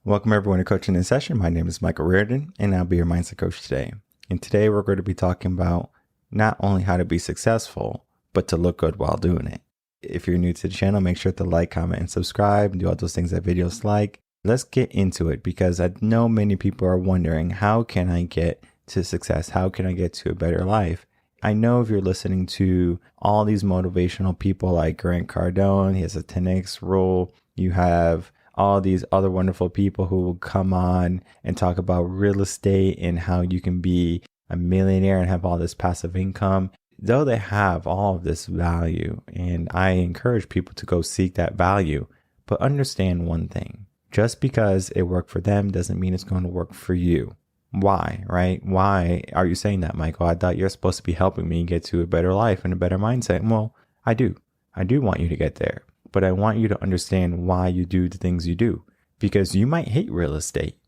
Welcome everyone to Coaching in Session. My name is Michael Rearden and I'll be your mindset coach today. And today we're going to be talking about not only how to be successful, but to look good while doing it. If you're new to the channel, make sure to like, comment, and subscribe and do all those things that videos like. Let's get into it because I know many people are wondering, how can I get to success? How can I get to a better life? I know if you're listening to all these motivational people like Grant Cardone, he has a 10X rule. You have all these other wonderful people who will come on and talk about real estate and how you can be a millionaire and have all this passive income. Though they have all of this value, and I encourage people to go seek that value, but understand one thing. Just because it worked for them doesn't mean it's going to work for you. Why, right? Why are you saying that, Michael? I thought you're supposed to be helping me get to a better life and a better mindset. Well, I do. I do want you to get there. But I want you to understand why you do the things you do, because you might hate real estate.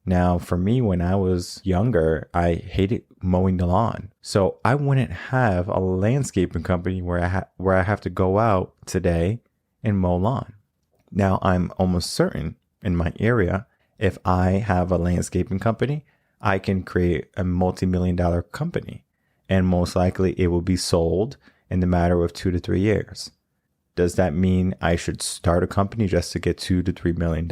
Now, for me, when I was younger, I hated mowing the lawn. So I wouldn't have a landscaping company where I have to go out today and mow lawn. Now, I'm almost certain in my area, if I have a landscaping company, I can create a multi-million-dollar company. And most likely it will be sold in the matter of 2 to 3 years. Does that mean I should start a company just to get $2 to $3 million?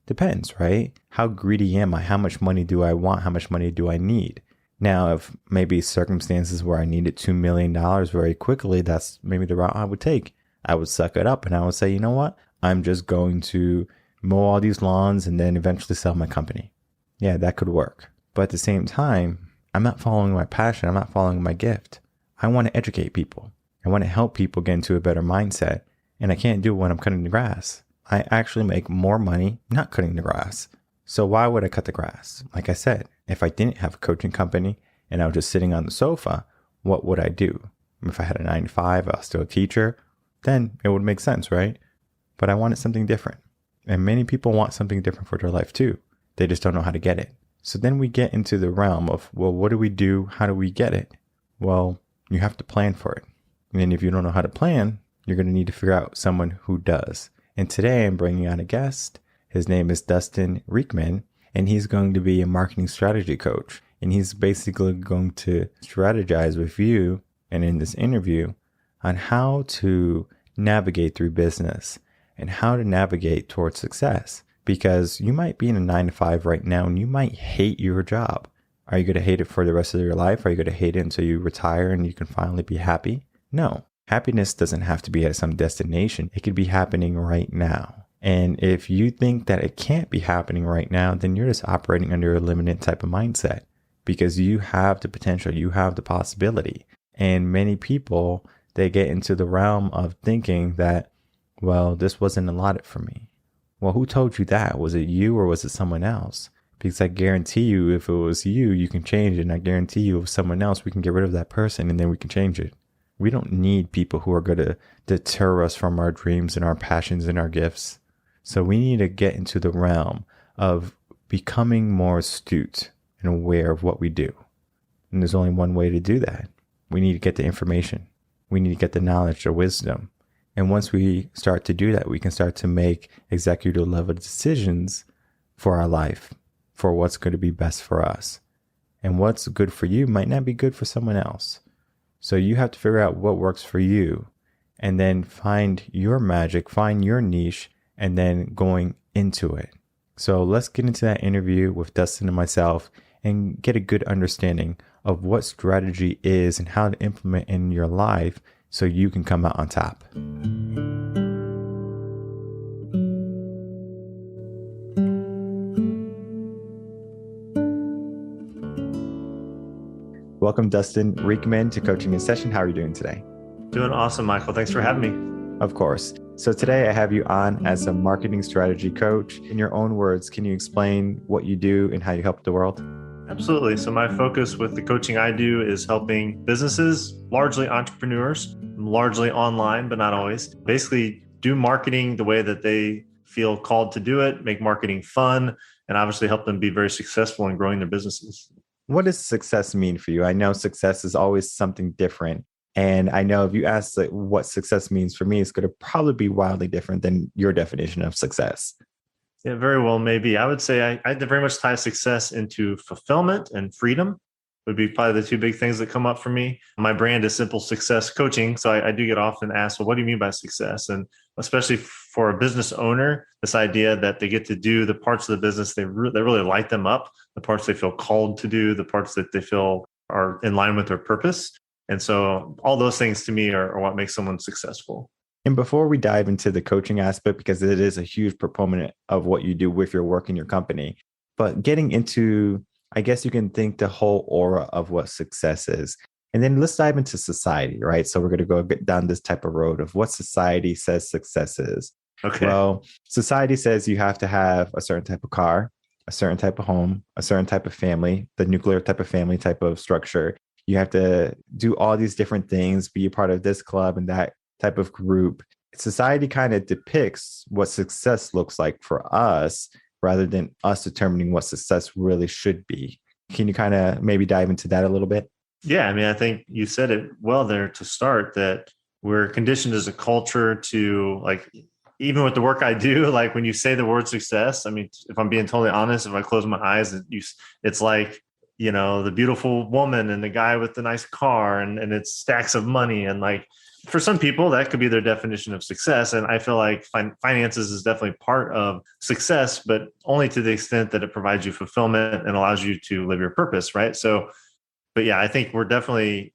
Depends, right? How greedy am I? How much money do I want? How much money do I need? Now, if maybe circumstances where I needed $2 million very quickly, that's maybe the route I would take. I would suck it up and I would say, you know what? I'm just going to mow all these lawns and then eventually sell my company. Yeah, that could work. But at the same time, I'm not following my passion. I'm not following my gift. I want to educate people. I want to help people get into a better mindset, and I can't do it when I'm cutting the grass. I actually make more money not cutting the grass. So why would I cut the grass? Like I said, if I didn't have a coaching company and I was just sitting on the sofa, what would I do? If I had a 9 to 5, I was still a teacher, then it would make sense, right? But I wanted something different. And many people want something different for their life too. They just don't know how to get it. So then we get into the realm of, well, what do we do? How do we get it? Well, you have to plan for it. And if you don't know how to plan, you're going to need to figure out someone who does. And today I'm bringing on a guest. His name is Dustin Riechmann, and he's going to be a marketing strategy coach. And he's basically going to strategize with you and in this interview on how to navigate through business and how to navigate towards success. Because you might be in a 9 to 5 right now and you might hate your job. Are you going to hate it for the rest of your life? Are you going to hate it until you retire and you can finally be happy? No, happiness doesn't have to be at some destination. It could be happening right now. And if you think that it can't be happening right now, then you're just operating under a limited type of mindset because you have the potential, you have the possibility. And many people, they get into the realm of thinking that, well, this wasn't allotted for me. Well, who told you that? Was it you or was it someone else? Because I guarantee you, if it was you, you can change it. And I guarantee you, if someone else, we can get rid of that person and then we can change it. We don't need people who are going to deter us from our dreams and our passions and our gifts. So we need to get into the realm of becoming more astute and aware of what we do. And there's only one way to do that. We need to get the information. We need to get the knowledge, the wisdom. And once we start to do that, we can start to make executive level decisions for our life, for what's going to be best for us. And what's good for you might not be good for someone else. So you have to figure out what works for you and then find your magic, find your niche, and then going into it. So let's get into that interview with Dustin and myself and get a good understanding of what strategy is and how to implement in your life so you can come out on top. Welcome, Dustin Riechmann, to Coaching in Session. How are you doing today? Doing awesome, Michael. Thanks for having me. Of course. So today I have you on as a marketing strategy coach. In your own words, can you explain what you do and how you help the world? Absolutely. So my focus with the coaching I do is helping businesses, largely entrepreneurs, largely online, but not always, basically do marketing the way that they feel called to do it, make marketing fun, and obviously help them be very successful in growing their businesses. What does success mean for you? I know success is always something different. And I know if you ask what success means for me, it's going to probably be wildly different than your definition of success. Yeah, very well, maybe. I would say I very much tie success into fulfillment and freedom would be probably the two big things that come up for me. My brand is Simple Success Coaching. So I do get often asked, well, what do you mean by success? And especially for a business owner, this idea that they get to do the parts of the business that really light them up, the parts they feel called to do, the parts that they feel are in line with their purpose. And so all those things to me are what makes someone successful. And before we dive into the coaching aspect, because it is a huge proponent of what you do with your work in your company, but getting into, I guess you can think the whole aura of what success is. And then let's dive into society, right? So we're going to go down this type of road of what society says success is. Okay. Well, society says you have to have a certain type of car, a certain type of home, a certain type of family, the nuclear type of family type of structure. You have to do all these different things, be a part of this club and that type of group. Society kind of depicts what success looks like for us rather than us determining what success really should be. Can you kind of maybe dive into that a little bit? Yeah, I mean, I think you said it well there to start that we're conditioned as a culture to like, even with the work I do, like when you say the word success, I mean, if I'm being totally honest, if I close my eyes, it's like, the beautiful woman and the guy with the nice car and it's stacks of money. And like, for some people, that could be their definition of success. And I feel like finances is definitely part of success, but only to the extent that it provides you fulfillment and allows you to live your purpose, right? So, but yeah, I think we're definitely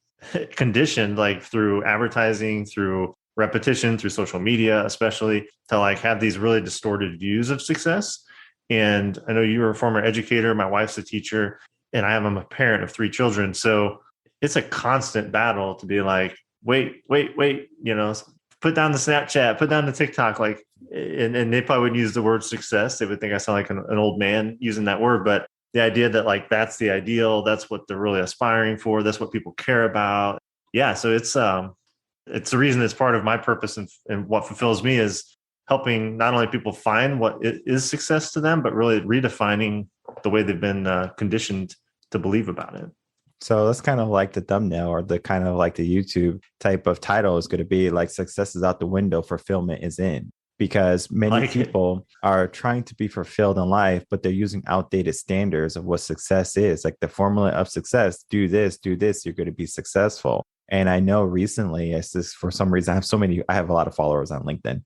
conditioned like through advertising, through repetition, through social media, especially to like have these really distorted views of success. And I know you were a former educator, my wife's a teacher, and I'm a parent of three children. So it's a constant battle to be like, wait, put down the Snapchat, put down the TikTok, like, and they probably wouldn't use the word success. They would think I sound like an old man using that word, but the idea that like that's the ideal, that's what they're really aspiring for, that's what people care about. Yeah, so it's the reason it's part of my purpose and what fulfills me is helping not only people find what is success to them, but really redefining the way they've been conditioned to believe about it. So that's kind of like the thumbnail or the kind of like the YouTube type of title is going to be like success is out the window, fulfillment is in. Because many Like it. people are trying to be fulfilled in life, but they're using outdated standards of what success is. Like the formula of success, do this, you're going to be successful. And I know recently, it's just for some reason, I have a lot of followers on LinkedIn.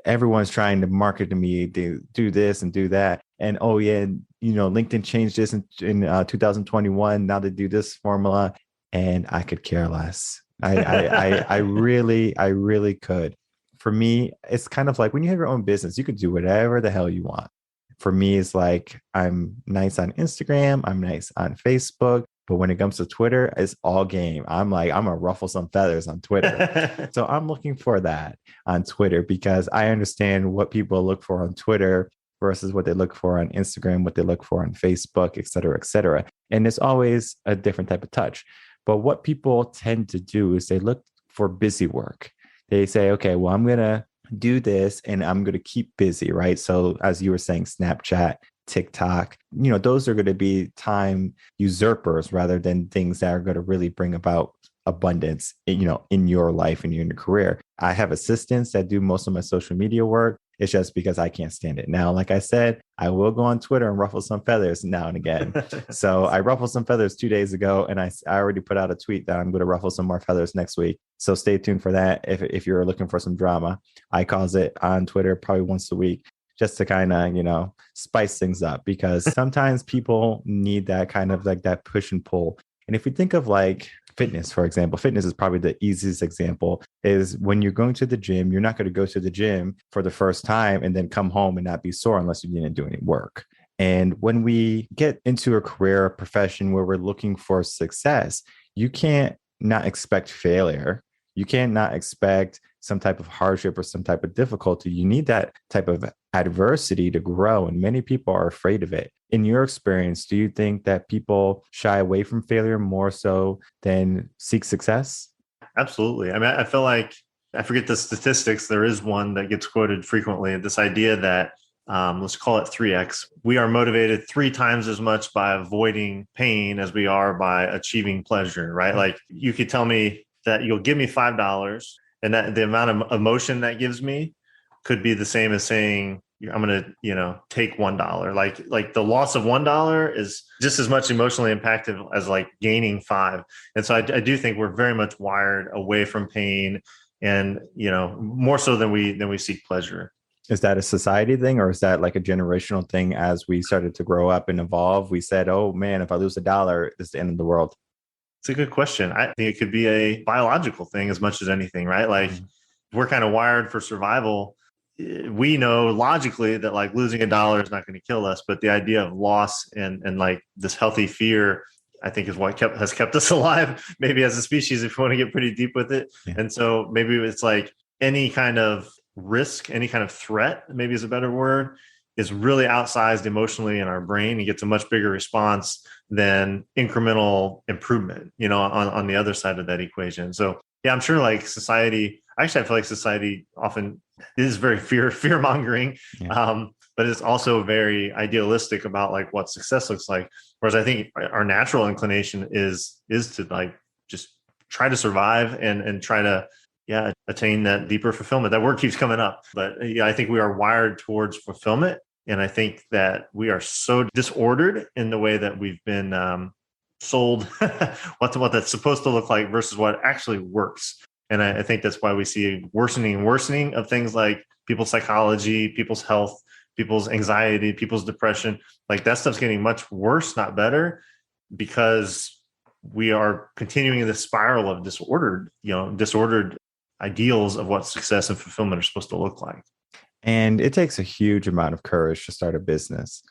Everyone's trying to market to me, to do this and do that. And oh, yeah, LinkedIn changed this in 2021. Now they do this formula. And I could care less. I really could. For me, it's kind of like when you have your own business, you can do whatever the hell you want. For me, it's like I'm nice on Instagram, I'm nice on Facebook, but when it comes to Twitter, it's all game. I'm gonna ruffle some feathers on Twitter. So I'm looking for that on Twitter because I understand what people look for on Twitter versus what they look for on Instagram, what they look for on Facebook, et cetera, et cetera. And it's always a different type of touch. But what people tend to do is they look for busy work. They say, okay, well, I'm going to do this and I'm going to keep busy, right? So as you were saying, Snapchat, TikTok, those are going to be time usurpers rather than things that are going to really bring about abundance, in your life and in your career. I have assistants that do most of my social media work. It's just because I can't stand it. Now, like I said, I will go on Twitter and ruffle some feathers now and again. So I ruffled some feathers 2 days ago, and I already put out a tweet that I'm going to ruffle some more feathers next week. So stay tuned for that. If you're looking for some drama, I cause it on Twitter probably once a week just to kind of, spice things up because sometimes people need that kind of like that push and pull. And if we think of like fitness, for example, fitness is probably the easiest example is when you're going to the gym, you're not going to go to the gym for the first time and then come home and not be sore unless you didn't do any work. And when we get into a career, a profession where we're looking for success, you can't not expect failure. You can't not expect some type of hardship or some type of difficulty. You need that type of adversity to grow. And many people are afraid of it. In your experience, do you think that people shy away from failure more so than seek success? Absolutely. I mean, I feel like I forget the statistics. There is one that gets quoted frequently. This idea that let's call it 3x. We are motivated 3 times as much by avoiding pain as we are by achieving pleasure, right? Like you could tell me that you'll give me $5 and that the amount of emotion that gives me could be the same as saying I'm going to, take $1. Like the loss of $1 is just as much emotionally impactful as like gaining five. And so I do think we're very much wired away from pain, and, more so than we seek pleasure. Is that a society thing, or is that like a generational thing? As we started to grow up and evolve, we said, oh man, if I lose $1, it's the end of the world. It's a good question. I think it could be a biological thing as much as anything, right? Like we're kind of wired for survival. We know logically that like losing $1 is not going to kill us, but the idea of loss and like this healthy fear, I think, is what has kept us alive, maybe as a species, if you want to get pretty deep with it. Yeah. And so maybe it's like any kind of risk, any kind of threat, maybe is a better word, is really outsized emotionally in our brain and gets a much bigger response than incremental improvement, on the other side of that equation. So yeah, I'm sure like society, actually, I feel like society often is very fear mongering, but it's also very idealistic about like what success looks like. Whereas I think our natural inclination is to like just try to survive and try to attain that deeper fulfillment. That word keeps coming up, but I think we are wired towards fulfillment. And I think that we are so disordered in the way that we've been sold what that's supposed to look like versus what actually works. And I think that's why we see a worsening of things like people's psychology, people's health, people's anxiety, people's depression. Like that stuff's getting much worse, not better, because we are continuing in this spiral of disordered ideals of what success and fulfillment are supposed to look like. And it takes a huge amount of courage to start a business.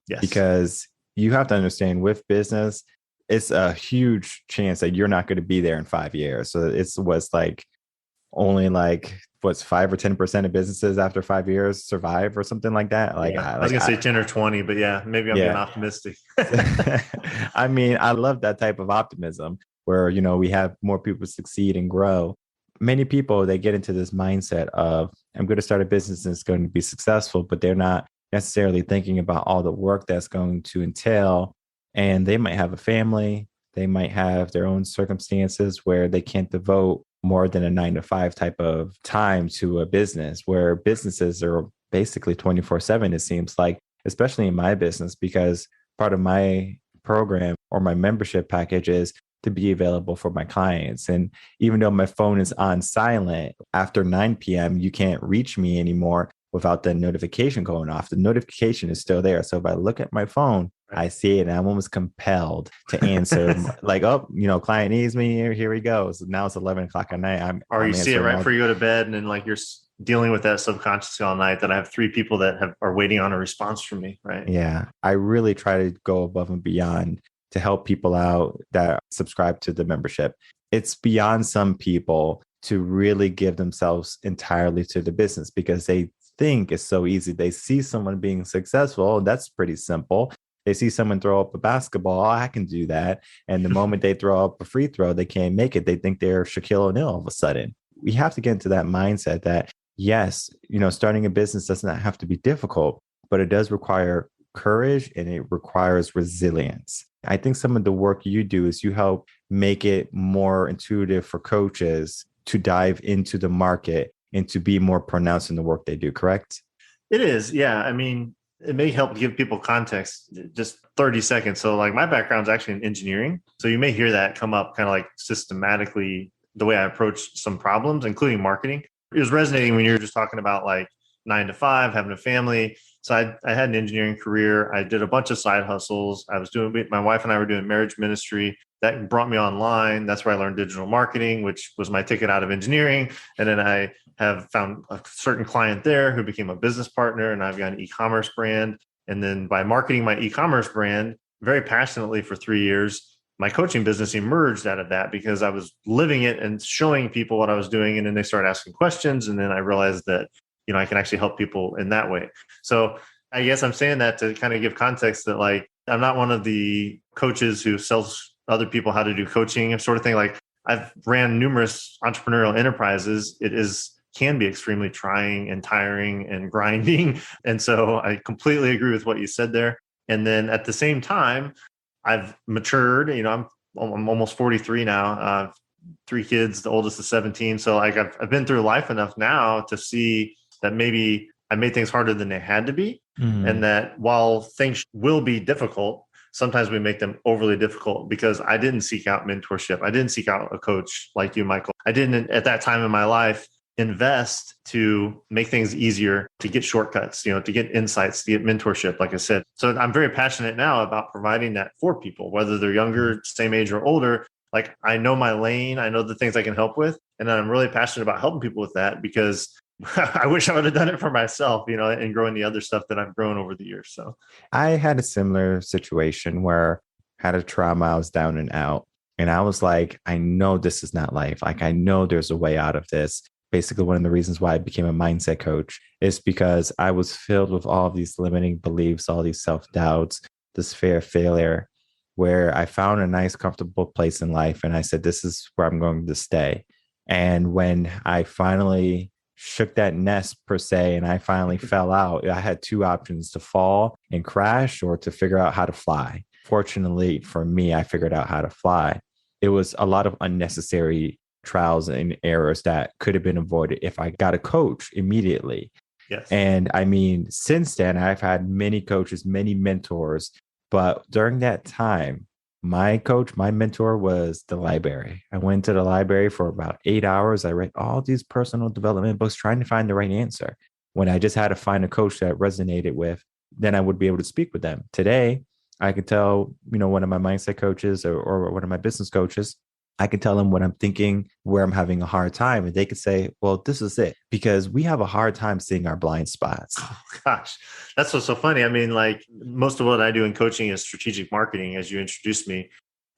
Yes. Because you have to understand, with business, it's a huge chance that you're not going to be there in 5 years. So what's like only like 5 or 10% of businesses after 5 years survive or something like that. Like I was gonna say 10 or 20, but yeah, maybe I'm being optimistic. I mean, I love that type of optimism where, we have more people succeed and grow. Many people, they get into this mindset of, I'm going to start a business and it's going to be successful, but they're not necessarily thinking about all the work that's going to entail. And they might have a family, they might have their own circumstances where they can't devote more than a 9 to 5 type of time to a business, where businesses are basically 24/7, it seems like, especially in my business, because part of my program or my membership package is to be available for my clients. And even though my phone is on silent, after 9 p.m., you can't reach me anymore without the notification going off. The notification is still there. So if I look at my phone, I see it and I'm almost compelled to answer like, oh, client needs me. Here he goes. Now it's 11 o'clock at night. Or you see it right before you go to bed, and then like you're dealing with that subconsciously all night, that I have 3 people that are waiting on a response from me. Right. Yeah. I really try to go above and beyond to help people out that subscribe to the membership. It's beyond some people to really give themselves entirely to the business because they think it's so easy. They see someone being successful. That's pretty simple. They see someone throw up a basketball. Oh, I can do that. And the moment they throw up a free throw, they can't make it. They think they're Shaquille O'Neal all of a sudden. We have to get into that mindset that, yes, starting a business does not have to be difficult, but it does require courage and it requires resilience. I think some of the work you do is you help make it more intuitive for coaches to dive into the market and to be more pronounced in the work they do, correct? It is. Yeah. I mean, it may help give people context, just 30 seconds. So like my background is actually in engineering. So you may hear that come up kind of like systematically, the way I approach some problems, including marketing. It was resonating when you were just talking about like 9 to 5, having a family. So I had an engineering career. I did a bunch of side hustles. My wife and I were doing marriage ministry. That brought me online. That's where I learned digital marketing, which was my ticket out of engineering. And then I have found a certain client there who became a business partner, and I've got an e-commerce brand. And then by marketing my e-commerce brand very passionately for 3 years, my coaching business emerged out of that because I was living it and showing people what I was doing. And then they started asking questions. And then I realized that I can actually help people in that way. So I guess I'm saying that to kind of give context that like, I'm not one of the coaches who sells other people how to do coaching sort of thing. Like I've ran numerous entrepreneurial enterprises. Can be extremely trying and tiring and grinding. And so I completely agree with what you said there. And then at the same time, I've matured, I'm almost 43 now, 3 kids, the oldest is 17. So like I've been through life enough now to see that maybe I made things harder than they had to be. And Mm. that while things will be difficult, sometimes we make them overly difficult because I didn't seek out mentorship. I didn't seek out a coach like you, Michael. I didn't at that time in my life invest to make things easier, to get shortcuts, to get insights, to get mentorship, like I said. So I'm very passionate now about providing that for people, whether they're younger, same age, or older. Like, I know my lane, I know the things I can help with. And I'm really passionate about helping people with that because I wish I would have done it for myself, and growing the other stuff that I've grown over the years. So I had a similar situation where I had a trauma, I was down and out. And I was like, I know this is not life. Like, I know there's a way out of this. Basically, one of the reasons why I became a mindset coach is because I was filled with all of these limiting beliefs, all these self-doubts, this fear of failure, where I found a nice, comfortable place in life. And I said, this is where I'm going to stay. And when I finally shook that nest per se, and I finally fell out, I had two options: to fall and crash or to figure out how to fly. Fortunately for me, I figured out how to fly. It was a lot of unnecessary trials and errors that could have been avoided if I got a coach immediately. yes. And I mean, since then, I've had many coaches, many mentors. But during that time, my coach, my mentor was the library. I went to the library for about 8 hours. I read all these personal development books trying to find the right answer. When I just had to find a coach that resonated with, then I would be able to speak with them. Today, I could tell, one of my mindset coaches or one of my business coaches, I can tell them what I'm thinking, where I'm having a hard time. And they could say, well, this is it, because we have a hard time seeing our blind spots. Oh, gosh, that's what's so funny. I mean, like, most of what I do in coaching is strategic marketing, as you introduced me.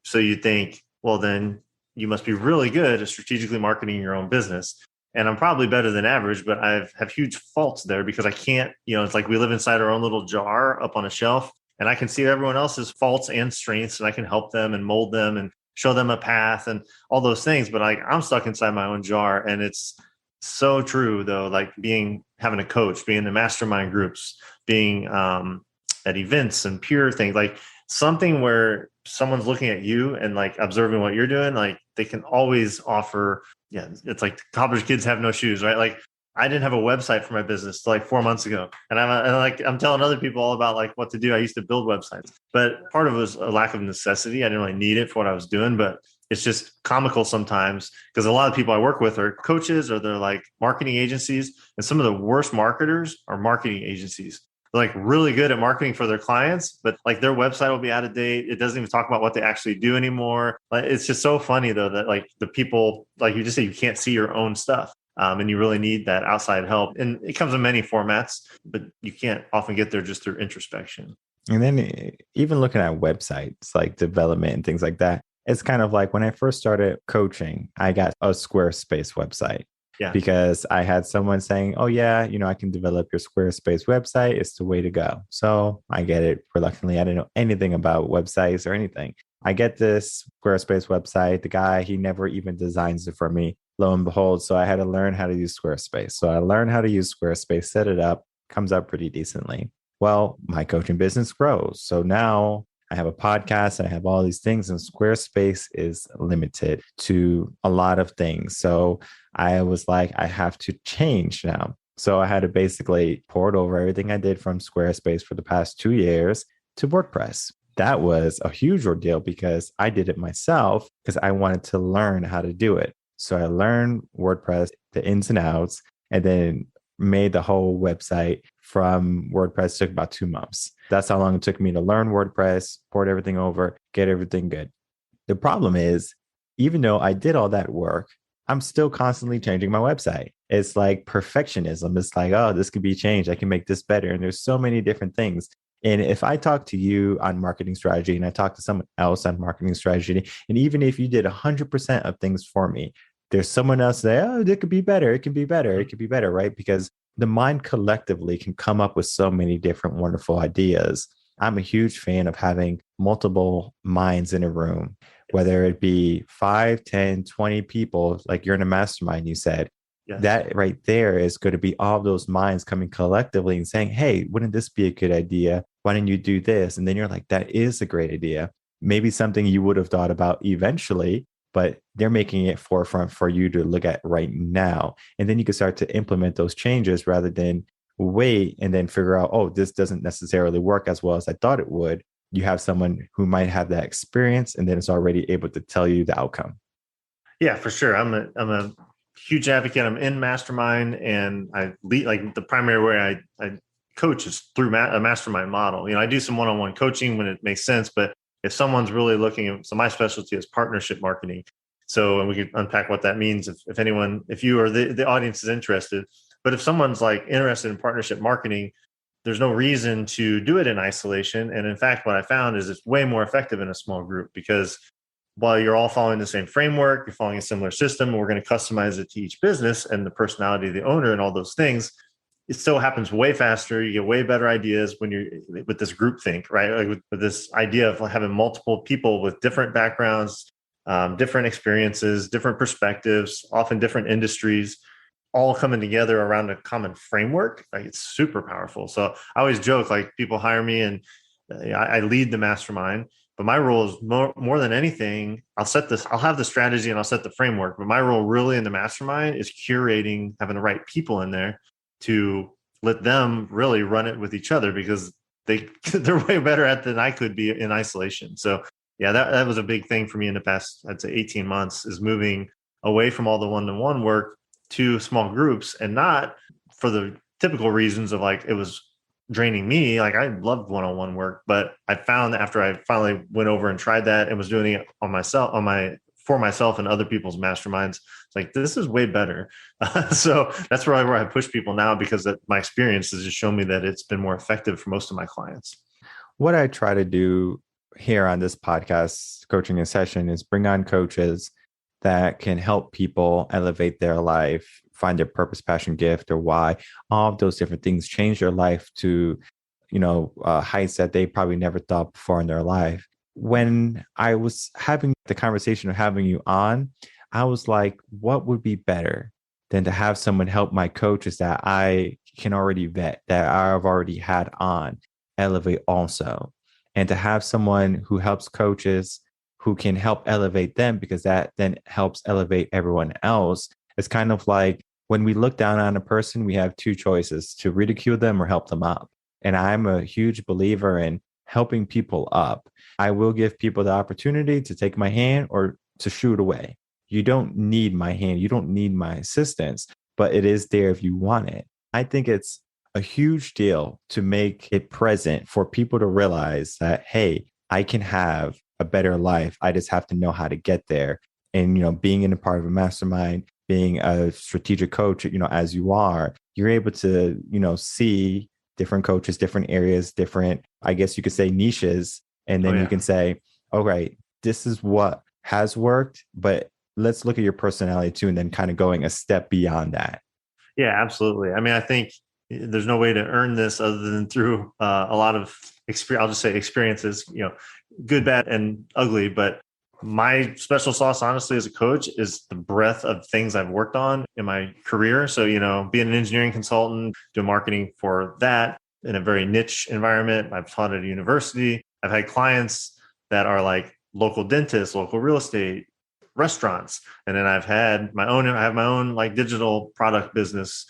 So you think, well, then you must be really good at strategically marketing your own business. And I'm probably better than average, but I have huge faults there because I can't, it's like we live inside our own little jar up on a shelf, and I can see everyone else's faults and strengths, and I can help them and mold them and show them a path and all those things. But like, I'm stuck inside my own jar. And it's so true though, like having a coach, being in mastermind groups, being at events and peer things, like something where someone's looking at you and like observing what you're doing, like they can always offer. Yeah. It's like college kids have no shoes, right? Like, I didn't have a website for my business till like 4 months ago. And I'm telling other people all about like what to do. I used to build websites, but part of it was a lack of necessity. I didn't really need it for what I was doing, but it's just comical sometimes because a lot of people I work with are coaches or they're like marketing agencies. And some of the worst marketers are marketing agencies. They're like really good at marketing for their clients, but like their website will be out of date. It doesn't even talk about what they actually do anymore. Like, it's just so funny though, that like the people, like you just say, you can't see your own stuff. And you really need that outside help. And it comes in many formats, but you can't often get there just through introspection. And then even looking at websites like development and things like that, it's kind of like when I first started coaching, I got a Squarespace website. Yeah. Because I had someone saying, oh, yeah, I can develop your Squarespace website. It's the way to go. So I get it reluctantly. I didn't know anything about websites or anything. I get this Squarespace website. The guy, he never even designs it for me. Lo and behold. So I had to learn how to use Squarespace. So I learned how to use Squarespace, set it up, comes up pretty decently. Well, my coaching business grows. So now I have a podcast and I have all these things, and Squarespace is limited to a lot of things. So I was like, I have to change now. So I had to basically port over everything I did from Squarespace for the past 2 years to WordPress. That was a huge ordeal because I did it myself because I wanted to learn how to do it. So I learned WordPress, the ins and outs, and then made the whole website from WordPress. It took about 2 months. That's how long it took me to learn WordPress, port everything over, get everything good. The problem is, even though I did all that work, I'm still constantly changing my website. It's like perfectionism. It's like, oh, this could be changed. I can make this better. And there's so many different things. And if I talk to you on marketing strategy and I talk to someone else on marketing strategy, and even if you did 100% of things for me, there's someone else say, oh, it could be better. It could be better. It could be better, right? Because the mind collectively can come up with so many different wonderful ideas. I'm a huge fan of having multiple minds in a room, whether it be 5, 10, 20 people, like you're in a mastermind, you said. Yes. That right there is going to be all those minds coming collectively and saying, hey, wouldn't this be a good idea? Why don't you do this? And then you're like, that is a great idea. Maybe something you would have thought about eventually, but they're making it forefront for you to look at right now. And then you can start to implement those changes rather than wait and then figure out, oh, this doesn't necessarily work as well as I thought it would, you have someone who might have that experience and then is already able to tell you the outcome. Yeah, for sure. I'm a huge advocate. I'm in mastermind, and I lead, like, the primary way I coach is through a mastermind model. I do some one-on-one coaching when it makes sense, but if someone's really looking at, so my specialty is partnership marketing. So, and we could unpack what that means if you or the audience is interested. But if someone's like interested in partnership marketing, there's no reason to do it in isolation. And in fact, what I found is it's way more effective in a small group, because while you're all following the same framework, you're following a similar system, we're going to customize it to each business and the personality of the owner and all those things. It still happens way faster. You get way better ideas when you're with this group think, right? Like with this idea of having multiple people with different backgrounds, different experiences, different perspectives, often different industries, all coming together around a common framework. Like, it's super powerful. So I always joke, like, people hire me and I lead the mastermind, but my role is more than anything, I'll have the strategy and I'll set the framework. But my role really in the mastermind is curating, having the right people in there to let them really run it with each other, because they're way better at it than I could be in isolation. So yeah, that was a big thing for me in the past, I'd say 18 months, is moving away from all the one-to-one work to small groups, and not for the typical reasons of like it was draining me. Like, I loved one-on-one work, but I found after I finally went over and tried that and was doing it for myself and other people's masterminds, it's like, this is way better. So that's where I push people now, because my experience has just shown me that it's been more effective for most of my clients. What I try to do here on this podcast, Coaching in Session, is bring on coaches that can help people elevate their life, find their purpose, passion, gift, or why. All of those different things change their life to, heights that they probably never thought before in their life. When I was having the conversation of having you on, I was like, what would be better than to have someone help my coaches that I can already vet, that I've already had on, elevate also, and to have someone who helps coaches who can help elevate them, because that then helps elevate everyone else. It's kind of like when we look down on a person, we have two choices: to ridicule them or help them up. And I'm a huge believer in helping people up. I will give people the opportunity to take my hand or to shoot away. You don't need my hand. You don't need my assistance, but it is there if you want it. I think it's a huge deal to make it present for people to realize that, hey, I can have a better life. I just have to know how to get there. And, being in a part of a mastermind, being a strategic coach, as you are, you're able to, see different coaches, different areas, different, I guess you could say, niches. And then you can say, all right, this is what has worked, but let's look at your personality too. And then kind of going a step beyond that. Yeah, absolutely. I mean, I think there's no way to earn this other than through a lot of experience. I'll just say experiences, good, bad, and ugly. But my special sauce, honestly, as a coach, is the breadth of things I've worked on in my career. So, being an engineering consultant, doing marketing for that in a very niche environment. I've taught at a university. I've had clients that are like local dentists, local real estate, restaurants. And then I have my own like digital product business,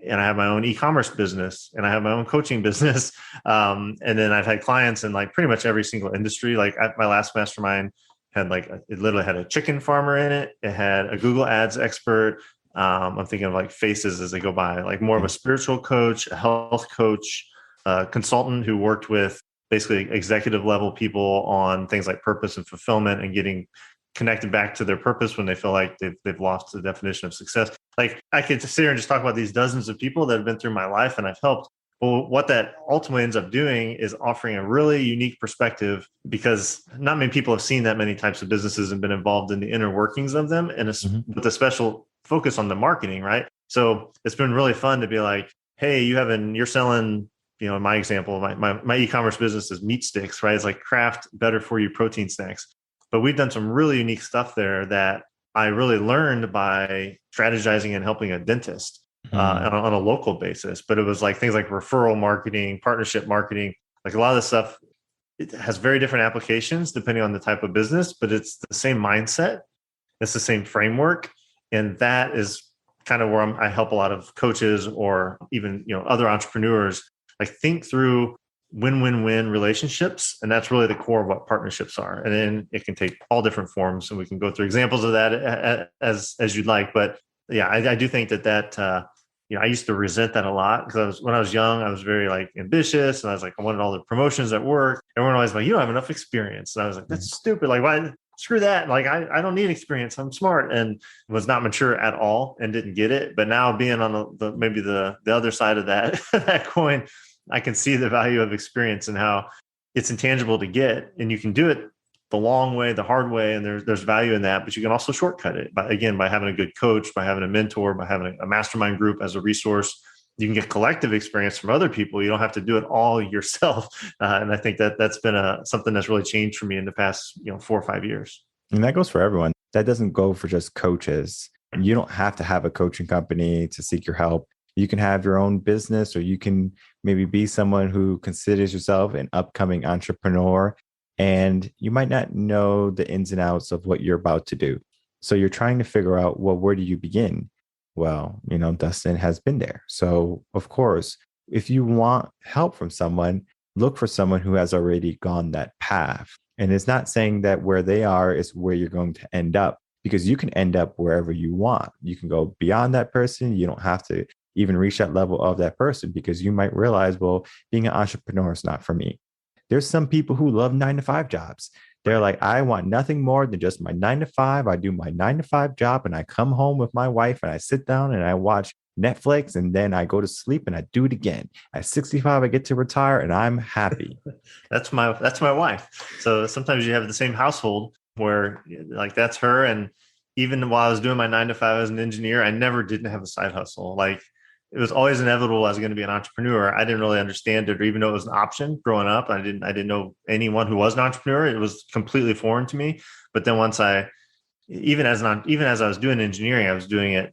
and I have my own e-commerce business, and I have my own coaching business. And then I've had clients in like pretty much every single industry. Like my last mastermind had it literally had a chicken farmer in it. It had a Google Ads expert. I'm thinking of like faces as they go by, like more of a spiritual coach, a health coach, a consultant who worked with basically executive level people on things like purpose and fulfillment and getting connected back to their purpose when they feel like they've lost the definition of success. Like, I could sit here and just talk about these dozens of people that have been through my life and I've helped. Well, what that ultimately ends up doing is offering a really unique perspective, because not many people have seen that many types of businesses and been involved in the inner workings of them, and with a special focus on the marketing, right? So it's been really fun to be like, hey, you're selling, in my example, my e-commerce business is meat sticks, right? It's like craft, better for you protein snacks. But we've done some really unique stuff there that I really learned by strategizing and helping a dentist on a local basis. But it was like things like referral marketing, partnership marketing, like a lot of this stuff. It has very different applications depending on the type of business, but it's the same mindset. It's the same framework. And that is kind of where I help a lot of coaches or even, other entrepreneurs, like think through win-win-win relationships. And that's really the core of what partnerships are. And then it can take all different forms, and we can go through examples of that as you'd like. But yeah, I do think that I used to resent that a lot because when I was young, I was very like ambitious, and I was like, I wanted all the promotions at work. Everyone always like, you don't have enough experience. And I was like, that's stupid. Like, why? Screw that. Like, I don't need experience. I'm smart, and was not mature at all and didn't get it. But now being on maybe the other side of that, that coin, I can see the value of experience and how it's intangible to get, and you can do it the long way, the hard way, and there's value in that. But you can also shortcut it by having a good coach, by having a mentor, by having a mastermind group as a resource. You can get collective experience from other people. You don't have to do it all yourself. And I think that's been something that's really changed for me in the past 4 or 5 years. And that goes for everyone. That doesn't go for just coaches. You don't have to have a coaching company to seek your help. You can have your own business, or you can maybe be someone who considers yourself an upcoming entrepreneur, and you might not know the ins and outs of what you're about to do. So you're trying to figure out, well, where do you begin? Well, Dustin has been there. So of course, if you want help from someone, look for someone who has already gone that path. And it's not saying that where they are is where you're going to end up, because you can end up wherever you want. You can go beyond that person. You don't have to even reach that level of that person, because you might realize, well, being an entrepreneur is not for me. There's some people who love 9-to-5 jobs. They're like, I want nothing more than just my 9-to-5. I do my 9-to-5 job, and I come home with my wife, and I sit down and I watch Netflix, and then I go to sleep and I do it again. At 65, I get to retire and I'm happy. That's my wife. So sometimes you have the same household where like that's her. And even while I was doing my 9-to-5 as an engineer, I never didn't have a side hustle. Like, it was always inevitable I was going to be an entrepreneur. I didn't really understand it or even know it was an option growing up. I didn't know anyone who was an entrepreneur. It was completely foreign to me. But then once even as I was doing engineering, I was doing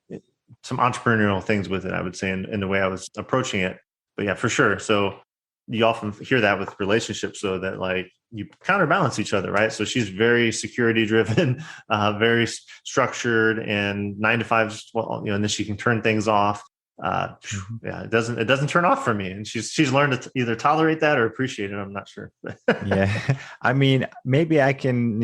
some entrepreneurial things with it, I would say, in the way I was approaching it. But yeah, for sure. So you often hear that with relationships, so that like you counterbalance each other, right? So she's very security driven, very structured, and 9-to-5, well, and then she can turn things off. Yeah, it doesn't turn off for me, and she's learned to either tolerate that or appreciate it. I'm not sure. Yeah, I mean, maybe I can,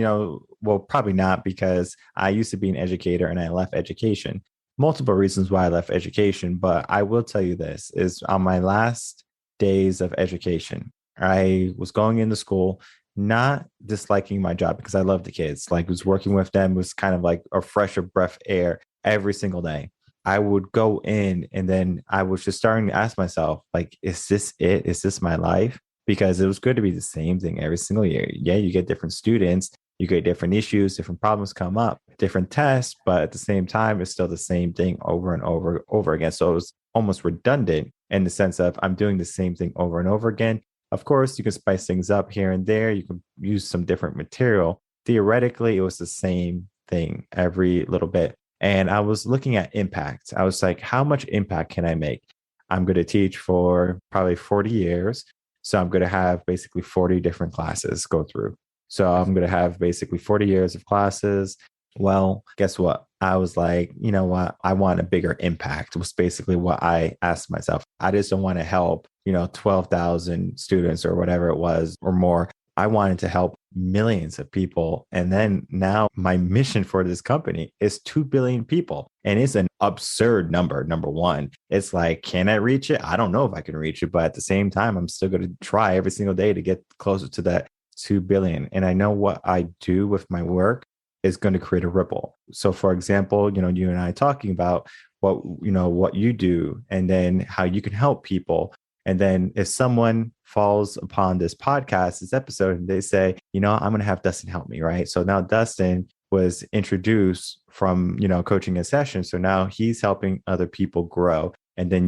well, probably not, because I used to be an educator and I left education. Multiple reasons why I left education, but I will tell you this is on my last days of education, I was going into school, not disliking my job because I love the kids. Like, was working with them was kind of like a fresher breath air every single day. I would go in, and then I was just starting to ask myself, like, is this it? Is this my life? Because it was good to be the same thing every single year. Yeah, you get different students, you get different issues, different problems come up, different tests, but at the same time, it's still the same thing over and over again. So it was almost redundant in the sense of I'm doing the same thing over and over again. Of course, you can spice things up here and there. You can use some different material. Theoretically, it was the same thing every little bit. And I was looking at impact. I was like, how much impact can I make? I'm going to teach for probably 40 years. So I'm going to have basically 40 different classes go through. So I'm going to have basically 40 years of classes. Well, guess what? I was like, you know what? I want a bigger impact was basically what I asked myself. I just don't want to help, 12,000 students or whatever it was or more. I wanted to help millions of people. And then now my mission for this company is 2 billion people. And it's an absurd number. Number one, it's like, can I reach it? I don't know if I can reach it, but at the same time, I'm still going to try every single day to get closer to that 2 billion. And I know what I do with my work is going to create a ripple. So for example, you and I talking about what you do, and then how you can help people. And then if someone falls upon this podcast, this episode, and they say, I'm going to have Dustin help me, right? So now Dustin was introduced from, coaching a session. So now he's helping other people grow. And then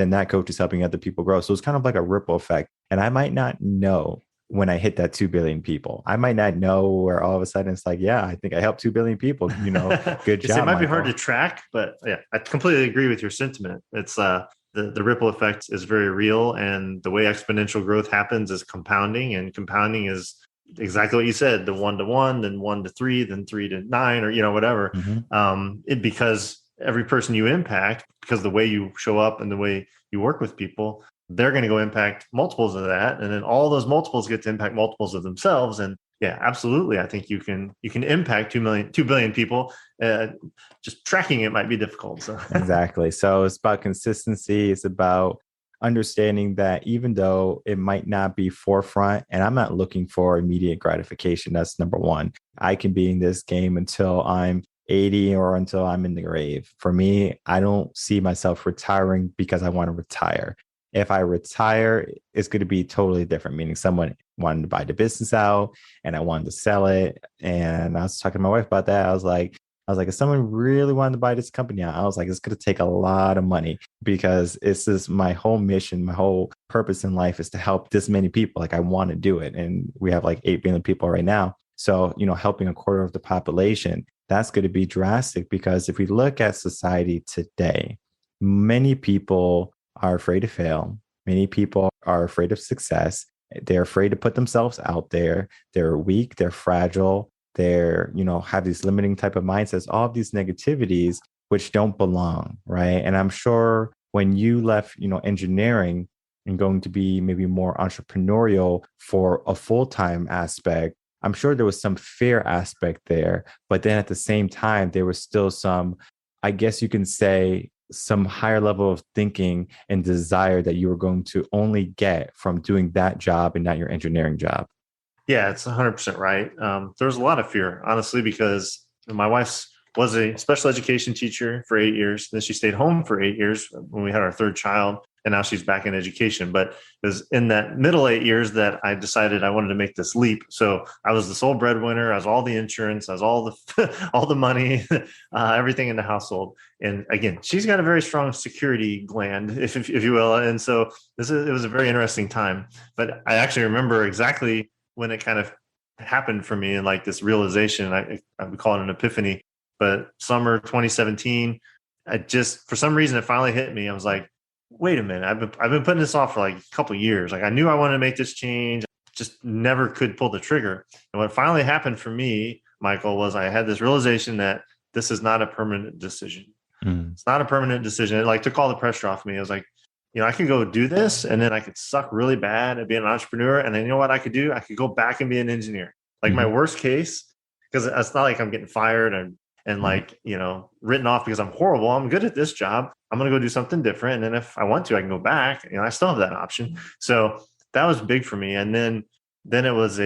that coach is helping other people grow. So it's kind of like a ripple effect. And I might not know when I hit that 2 billion people. I might not know where all of a sudden it's like, yeah, I think I helped 2 billion people, good job. It might be hard to track, but yeah, I completely agree with your sentiment. It's, the ripple effect is very real, and the way exponential growth happens is compounding, and compounding is exactly what you said: the 1 to 1, then 1 to 3, then 3 to 9, or whatever. Mm-hmm. Because every person you impact, because the way you show up and the way you work with people, they're going to go impact multiples of that. And then all those multiples get to impact multiples of themselves. And yeah, absolutely. I think you can impact 2 billion people. Just tracking it might be difficult. So Exactly. So it's about consistency. It's about understanding that even though it might not be forefront, and I'm not looking for immediate gratification, that's number one. I can be in this game until I'm 80 or until I'm in the grave. For me, I don't see myself retiring because I want to retire. If I retire, it's going to be totally different, meaning someone wanted to buy the business out and I wanted to sell it. And I was talking to my wife about that. I was like, if someone really wanted to buy this company out, I was like, it's going to take a lot of money because it's just my whole mission, my whole purpose in life is to help this many people. Like I want to do it. And we have like 8 billion people right now. So, helping a quarter of the population, that's going to be drastic because if we look at society today, many people are afraid to fail. Many people are afraid of success. They're afraid to put themselves out there. They're weak. They're fragile. They're, have these limiting type of mindsets, all of these negativities, which don't belong. Right. And I'm sure when you left, engineering and going to be maybe more entrepreneurial for a full-time aspect, I'm sure there was some fear aspect there. But then at the same time, there was still some, I guess you can say, some higher level of thinking and desire that you were going to only get from doing that job and not your engineering job. yeah, it's 100% right. There's a lot of fear, honestly, because my wife was a special education teacher for 8 years. Then she stayed home for 8 years when we had our third child. And now she's back in education. But it was in that middle 8 years that I decided I wanted to make this leap. So I was the sole breadwinner. I was all the insurance. I was all the all the money, everything in the household. And again, she's got a very strong security gland, if you will. And so it was a very interesting time. But I actually remember exactly when it kind of happened for me and like this realization. I would call it an epiphany. But summer 2017, for some reason it finally hit me. I was like, wait a minute, I've been putting this off for like a couple of years. Like I knew I wanted to make this change, just never could pull the trigger. And what finally happened for me, Michael, was I had this realization that this is not a permanent decision. It's not a permanent decision. It like took all the pressure off me. I was like, I could go do this and then I could suck really bad at being an entrepreneur. And then you know what I could do? I could go back and be an engineer. Like my worst case, because it's not like I'm getting fired and like, written off because I'm horrible. I'm good at this job. I'm going to go do something different. And then if I want to, I can go back. I still have that option. So that was big for me. And then it was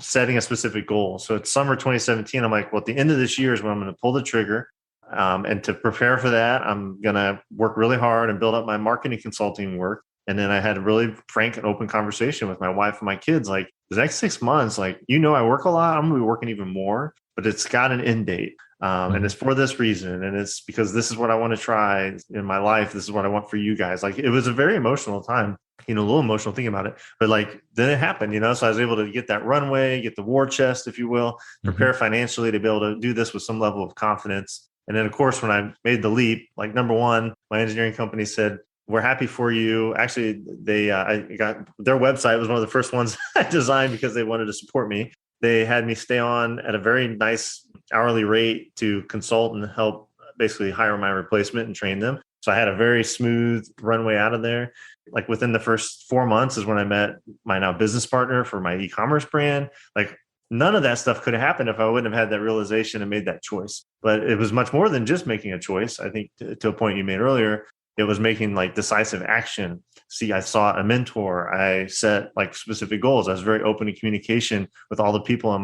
setting a specific goal. So it's summer 2017. I'm like, well, at the end of this year is when I'm going to pull the trigger. And to prepare for that, I'm going to work really hard and build up my marketing consulting work. And then I had a really frank and open conversation with my wife and my kids. Like the next 6 months, like, I work a lot. I'm going to be working even more, but it's got an end date. And it's for this reason. And it's because this is what I want to try in my life. This is what I want for you guys. Like it was a very emotional time, a little emotional thinking about it, but like then it happened, so I was able to get that runway, get the war chest, if you will, prepare financially to be able to do this with some level of confidence. And then of course, when I made the leap, like number one, my engineering company said, we're happy for you. Actually, I got their website was one of the first ones I designed because they wanted to support me. They had me stay on at a very nice hourly rate to consult and help basically hire my replacement and train them. So I had a very smooth runway out of there. Like within the first 4 months is when I met my now business partner for my e-commerce brand. Like none of that stuff could have happened if I wouldn't have had that realization and made that choice. But it was much more than just making a choice. I think to a point you made earlier, it was making like decisive action. See, I sought a mentor. I set like specific goals. I was very open to communication with all the people in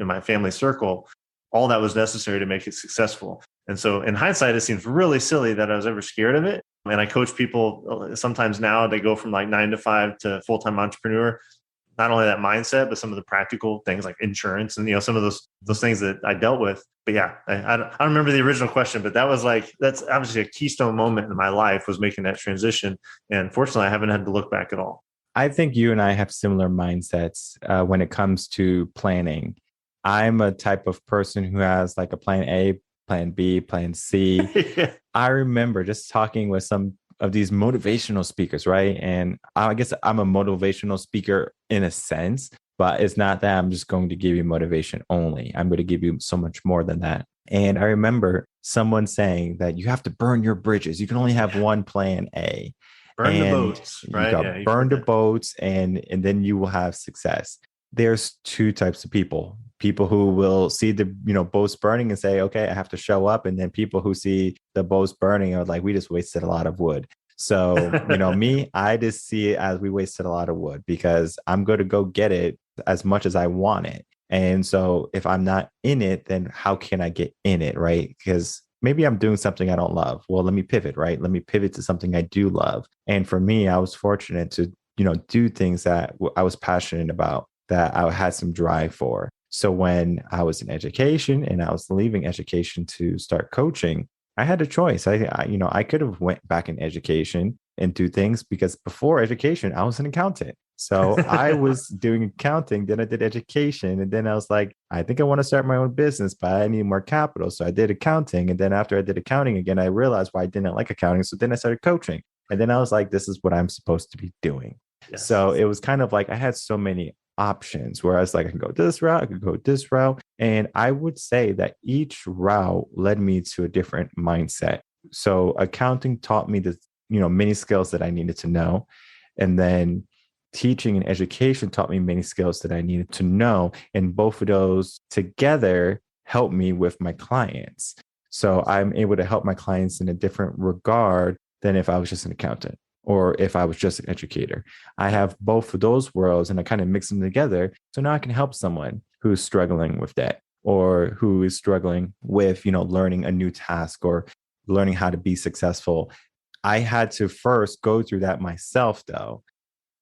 my family circle. All that was necessary to make it successful. And so in hindsight, it seems really silly that I was ever scared of it. And I coach people sometimes now, they go from like 9 to 5 to full-time entrepreneur. Not only that mindset, but some of the practical things like insurance and, some of those things that I dealt with. But yeah, I don't remember the original question, but that's obviously a keystone moment in my life was making that transition. And fortunately, I haven't had to look back at all. I think you and I have similar mindsets when it comes to planning. I'm a type of person who has like a plan A, plan B, plan C. Yeah. I remember just talking with some of these motivational speakers, right? And I guess I'm a motivational speaker in a sense, But it's not that I'm just going to give you motivation only. I'm going to give you so much more than that. And I remember someone saying that you have to burn your bridges. You can only have one plan A. Burn the And boats, you right? Yeah, got you've burn heard the that. boats and then you will have success. There's two types of people. People who will see the boats burning and say, okay, I have to show up. And then people who see the boats burning are like, we just wasted a lot of wood. So, me, I just see it as we wasted a lot of wood because I'm going to go get it as much as I want it. And so if I'm not in it, then how can I get in it? Right. Because maybe I'm doing something I don't love. Well, let me pivot, right? Let me pivot to something I do love. And for me, I was fortunate to, do things that I was passionate about, that I had some drive for. So when I was in education and I was leaving education to start coaching, I had a choice. I could have went back in education and do things because before education, I was an accountant. So I was doing accounting, then I did education, and then I was like, I think I want to start my own business, but I need more capital. So I did accounting, and then after I did accounting again, I realized why I didn't like accounting. So then I started coaching, and then I was like, this is what I'm supposed to be doing. Yes. So it was kind of like I had so many options where I was like, I can go this route, I could go this route. And I would say that each route led me to a different mindset. So accounting taught me the, many skills that I needed to know. And then teaching and education taught me many skills that I needed to know. And both of those together helped me with my clients. So I'm able to help my clients in a different regard than if I was just an accountant or if I was just an educator. I have both of those worlds and I kind of mix them together. So now I can help someone who's struggling with that or who is struggling with, learning a new task or learning how to be successful. I had to first go through that myself, though.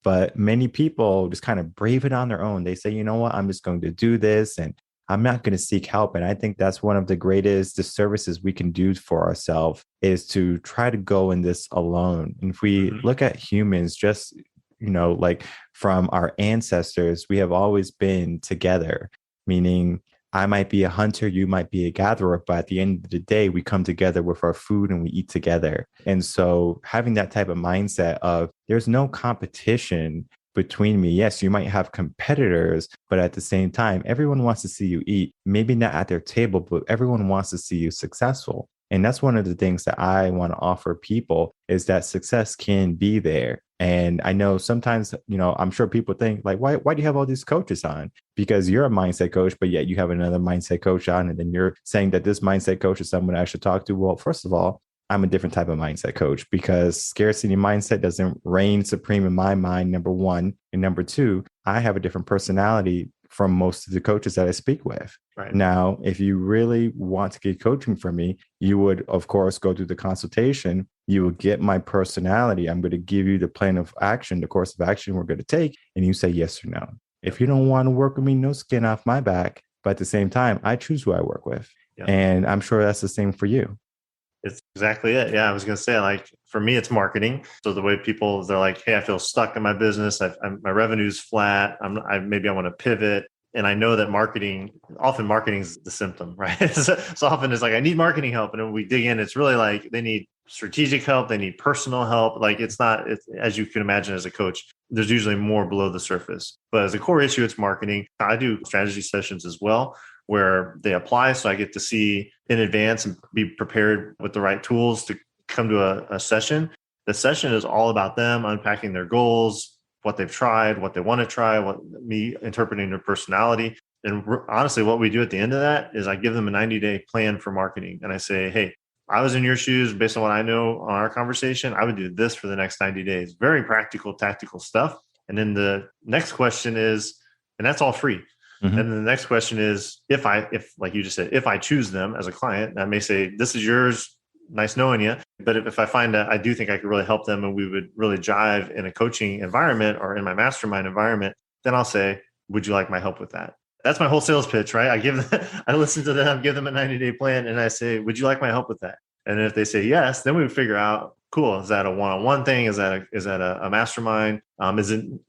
But many people just kind of brave it on their own. They say, you know what, I'm just going to do this and I'm not going to seek help. And I think that's one of the greatest disservices we can do for ourselves is to try to go in this alone. And if we look at humans, just, like from our ancestors, we have always been together, meaning I might be a hunter, you might be a gatherer, but at the end of the day, we come together with our food and we eat together. And so having that type of mindset of there's no competition between me. Yes, you might have competitors, but at the same time, everyone wants to see you eat, maybe not at their table, but everyone wants to see you successful. And that's one of the things that I want to offer people is that success can be there. And I know sometimes, I'm sure people think like, why do you have all these coaches on? Because you're a mindset coach, but yet you have another mindset coach on. And then you're saying that this mindset coach is someone I should talk to. Well, first of all, I'm a different type of mindset coach because scarcity mindset doesn't reign supreme in my mind, number one. And number two, I have a different personality from most of the coaches that I speak with. Right. Now, if you really want to get coaching from me, you would, of course, go through the consultation. You will get my personality. I'm going to give you the plan of action, the course of action we're going to take, and you say yes or no. If you don't want to work with me, no skin off my back. But at the same time, I choose who I work with. Yep. And I'm sure that's the same for you. It's exactly it. Yeah, I was going to say, like, for me, it's marketing. So the way people, they're like, hey, I feel stuck in my business. My revenue's flat. Maybe I want to pivot. And I know that often marketing is the symptom, right? So often it's like, I need marketing help. And when we dig in, it's really like they need strategic help. They need personal help. Like it's as you can imagine as a coach, there's usually more below the surface. But as a core issue, it's marketing. I do strategy sessions as well, where they apply. So I get to see in advance and be prepared with the right tools to come to a session. The session is all about them unpacking their goals, what they've tried, what they want to try, me interpreting their personality. And honestly, what we do at the end of that is I give them a 90-day plan for marketing. And I say, hey, I was in your shoes based on what I know on our conversation. I would do this for the next 90 days. Very practical, tactical stuff. And then the next question is, and that's all free. Mm-hmm. And then the next question is, if like you just said, if I choose them as a client, I may say, this is yours. Nice knowing you. But if I find that I do think I could really help them and we would really jive in a coaching environment or in my mastermind environment, then I'll say, would you like my help with that? That's my whole sales pitch, right? I listen to them, give them a 90-day plan, and I say, would you like my help with that? And if they say yes, then we would figure out, cool, is that a one-on-one thing? Is that a mastermind?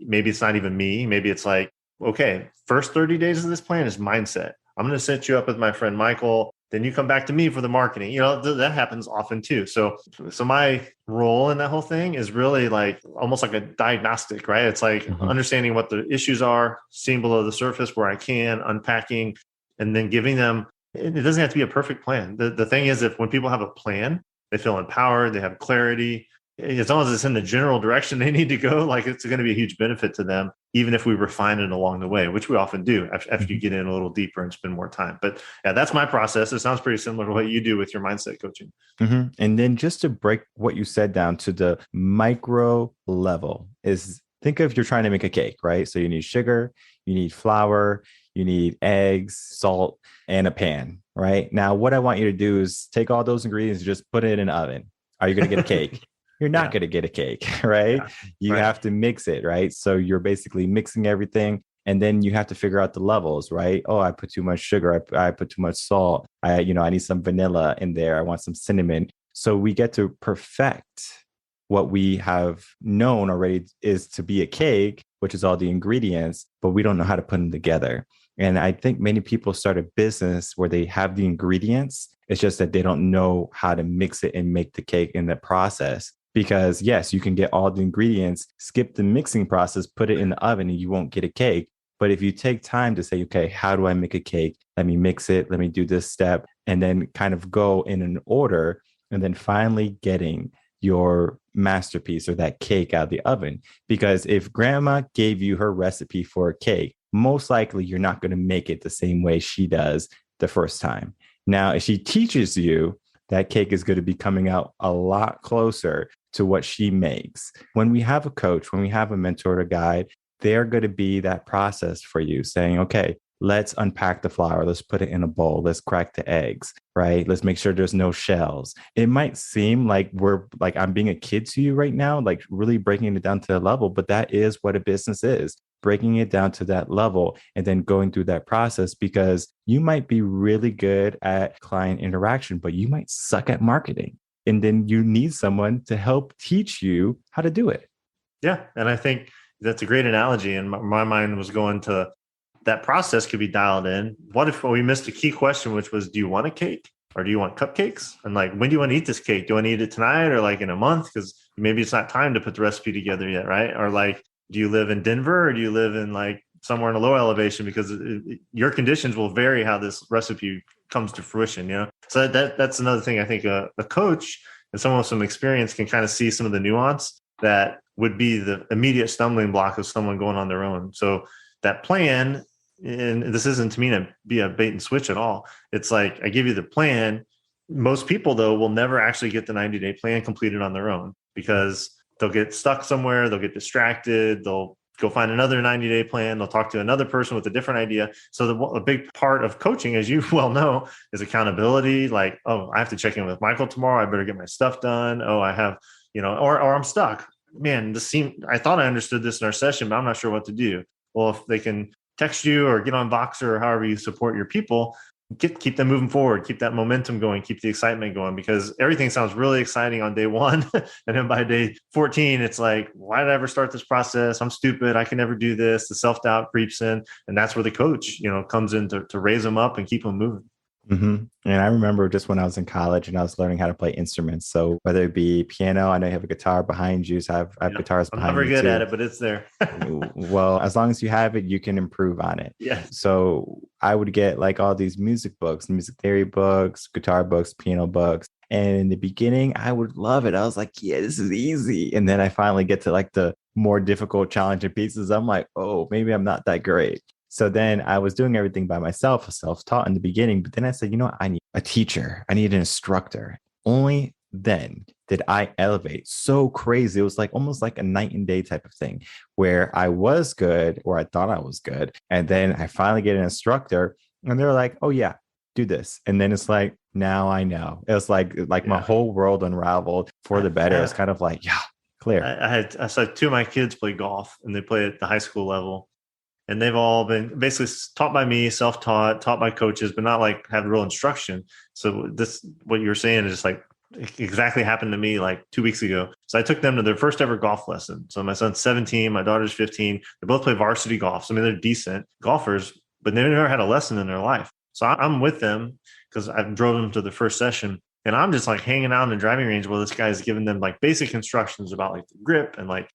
Maybe it's not even me. Maybe it's like, okay, first 30 days of this plan is mindset. I'm going to set you up with my friend Michael. then you come back to me for the marketing. That happens often too. So my role in that whole thing is really like almost like a diagnostic, right? It's like understanding what the issues are, seeing below the surface where I can, unpacking, and then giving them. It doesn't have to be a perfect plan. The thing is, if when people have a plan, they feel empowered, they have clarity. As long as it's in the general direction they need to go, like it's going to be a huge benefit to them, even if we refine it along the way, which we often do after you get in a little deeper and spend more time. But yeah, that's my process. It sounds pretty similar to what you do with your mindset coaching. And then just to break what you said down to the micro level is think of you're trying to make a cake, right? So you need sugar, you need flour, you need eggs, salt, and a pan, right? Now, what I want you to do is take all those ingredients and just put it in an oven. Are you going to get a cake? You're not going to get a cake, right? Yeah, you have to mix it, right? So you're basically mixing everything. And then you have to figure out the levels, right? Oh, I put too much sugar. I put too much salt. I need some vanilla in there. I want some cinnamon. So we get to perfect what we have known already is to be a cake, which is all the ingredients, but we don't know how to put them together. And I think many people start a business where they have the ingredients. It's just that they don't know how to mix it and make the cake in the process. Because yes, you can get all the ingredients, skip the mixing process, put it in the oven, and you won't get a cake. But if you take time to say, okay, how do I make a cake? Let me mix it. Let me do this step, and then kind of go in an order, and then finally getting your masterpiece or that cake out of the oven. Because if grandma gave you her recipe for a cake, most likely you're not going to make it the same way she does the first time. Now, if she teaches you, that cake is going to be coming out a lot closer to what she makes. When we have a coach, when we have a mentor or guide, they're going to be that process for you saying, okay, let's unpack the flour. Let's put it in a bowl. Let's crack the eggs, right? Let's make sure there's no shells. It might seem like I'm being a kid to you right now, like really breaking it down to the level, but that is what a business is. Breaking it down to that level and then going through that process, because you might be really good at client interaction, but you might suck at marketing. And then you need someone to help teach you how to do it. Yeah. And I think that's a great analogy. And my mind was going to that process could be dialed in. What if we missed a key question, which was, do you want a cake or do you want cupcakes? And like, when do you want to eat this cake? Do you want to eat it tonight or like in a month? Because maybe it's not time to put the recipe together yet, right? Or like, do you live in Denver or do you live in like somewhere in a low elevation? Because your conditions will vary how this recipe comes to fruition, So that's another thing. I think a coach and someone with some experience can kind of see some of the nuance that would be the immediate stumbling block of someone going on their own. So that plan, and this isn't to mean to be a bait and switch at all. It's like, I give you the plan. Most people though will never actually get the 90-day plan completed on their own because they'll get stuck somewhere. They'll get distracted. They'll go find another 90-day plan. They'll talk to another person with a different idea. So a big part of coaching, as you well know, is accountability. Like, oh, I have to check in with Michael tomorrow. I better get my stuff done. Oh, I have, or I'm stuck. Man, I thought I understood this in our session, but I'm not sure what to do. Well, if they can text you or get on Voxer or however you support your people, keep them moving forward, keep that momentum going, keep the excitement going, because everything sounds really exciting on day 1. And then by day 14, it's like, why did I ever start this process? I'm stupid. I can never do this. The self-doubt creeps in. And that's where the coach, comes in to raise them up and keep them moving. And I remember just when I was in college and I was learning how to play instruments. So whether it be piano, I know you have a guitar behind you. So I have guitars behind me. I'm never good at it, but it's there. Well, as long as you have it, you can improve on it. Yeah. So I would get like all these music books, music theory books, guitar books, piano books. And in the beginning, I would love it. I was like, yeah, this is easy. And then I finally get to like the more difficult, challenging pieces. I'm like, oh, maybe I'm not that great. So then I was doing everything by myself, self-taught in the beginning. But then I said, I need a teacher. I need an instructor. Only then did I elevate so crazy. It was like almost like a night and day type of thing where I was good, or I thought I was good. And then I finally get an instructor and they're like, oh yeah, do this. And then it's like, now I know. It was like my whole world unraveled for the better. It's kind of like, yeah, clear. I saw 2 of my kids play golf and they play at the high school level. And they've all been basically taught by me, self-taught, taught by coaches, but not like have real instruction. So what you're saying is just like exactly happened to me like 2 weeks ago. So I took them to their first ever golf lesson. So my son's 17, my daughter's 15. They both play varsity golf. So I mean, they're decent golfers, but they've never had a lesson in their life. So I'm with them because I drove them to the first session. And I'm just like hanging out in the driving range while this guy's giving them like basic instructions about like the grip and like,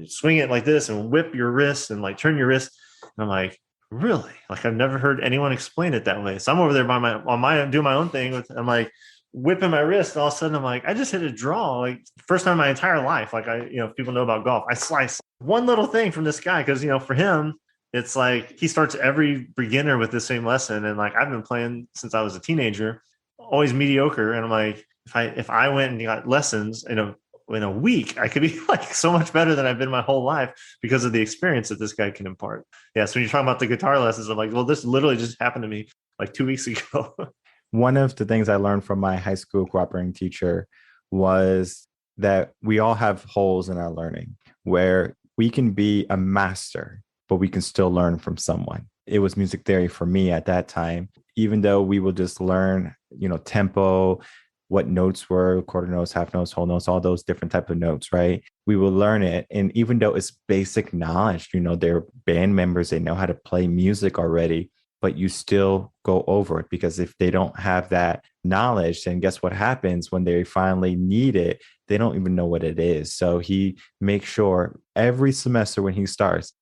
swing it like this and whip your wrist and like turn your wrist. And I'm like, really? Like I've never heard anyone explain it that way. So I'm over there doing my own thing I'm like whipping my wrist. And all of a sudden I'm like, I just hit a draw. Like first time in my entire life. Like if people know about golf, I slice one little thing from this guy. Cause for him, it's like he starts every beginner with the same lesson. And like I've been playing since I was a teenager, always mediocre. And I'm like, if I went and got lessons in a week, I could be like so much better than I've been my whole life because of the experience that this guy can impart. Yeah. So when you're talking about the guitar lessons, I'm like, well, this literally just happened to me like 2 weeks ago. One of the things I learned from my high school cooperating teacher was that we all have holes in our learning where we can be a master, but we can still learn from someone. It was music theory for me at that time. Even though we will just learn, tempo, what notes were, quarter notes, half notes, whole notes, all those different type of notes, right? We will learn it. And even though it's basic knowledge, they're band members, they know how to play music already, but you still go over it because if they don't have that knowledge, then guess what happens when they finally need it? They don't even know what it is. So he makes sure every semester when he starts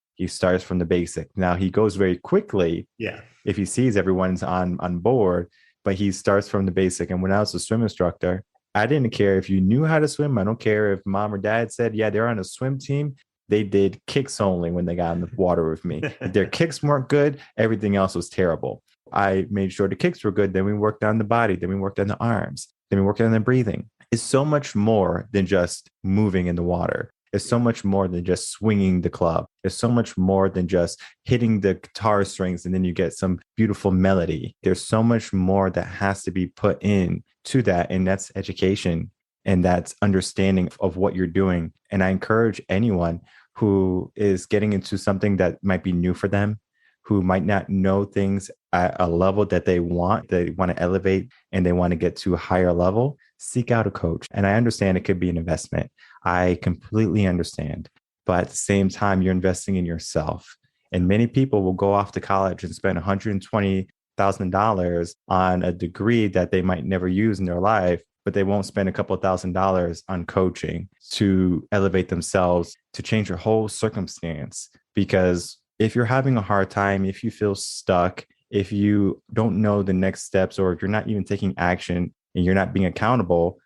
from the basic. Now he goes very quickly. Yeah. If he sees everyone's on board, but he starts from the basic. And when I was a swim instructor, I didn't care if you knew how to swim. I don't care if mom or dad said, yeah, they're on a swim team. They did kicks only when they got in the water with me. If their kicks weren't good, everything else was terrible. I made sure the kicks were good. Then we worked on the body. Then we worked on the arms. Then we worked on the breathing. It's so much more than just moving in the water. It's so much more than just swinging the club. It's so much more than just hitting the guitar strings and then you get some beautiful melody. There's so much more that has to be put in to that. And that's education. And that's understanding of what you're doing. And I encourage anyone who is getting into something that might be new for them, who might not know things at a level that they want to elevate and they want to get to a higher level, seek out a coach. And I understand it could be an investment. I completely understand. But at the same time, you're investing in yourself. And many people will go off to college and spend $120,000 on a degree that they might never use in their life, but they won't spend a couple of $1,000s on coaching to elevate themselves, to change your whole circumstance. Because if you're having a hard time, if you feel stuck, if you don't know the next steps, or if you're not even taking action and you're not being accountable,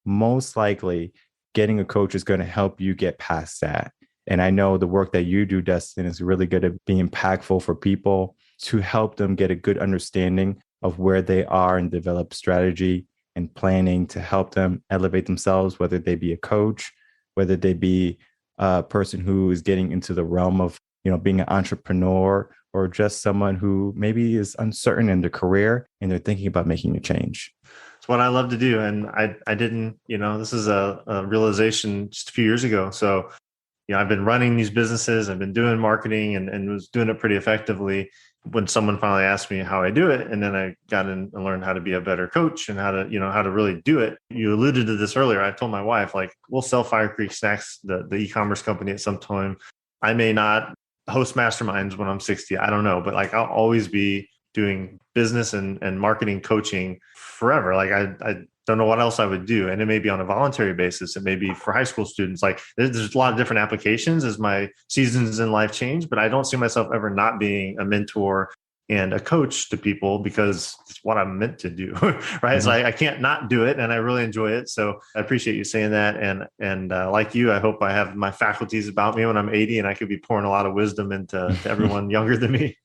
most likely getting a coach is going to help you get past that. And I know the work that you do, Dustin, is really good at being impactful for people to help them get a good understanding of where they are and develop strategy and planning to help them elevate themselves, whether they be a coach, whether they be a person who is getting into the realm of, being an entrepreneur, or just someone who maybe is uncertain in their career and they're thinking about making a change. It's what I love to do. And I didn't, this is a realization just a few years ago. So, I've been running these businesses, I've been doing marketing and was doing it pretty effectively when someone finally asked me how I do it. And then I got in and learned how to be a better coach and how to really do it. You alluded to this earlier. I told my wife, like, we'll sell Fire Creek Snacks, the e-commerce company, at some time. I may not host masterminds when I'm 60. I don't know, but like, I'll always be doing business and marketing coaching forever. Like I don't know what else I would do. And it may be on a voluntary basis. It may be for high school students. Like there's a lot of different applications as my seasons in life change, but I don't see myself ever not being a mentor and a coach to people because it's what I'm meant to do. Right. Mm-hmm. So I can't not do it. And I really enjoy it. So I appreciate you saying that. And like you, I hope I have my faculties about me when I'm 80 and I could be pouring a lot of wisdom into everyone younger than me.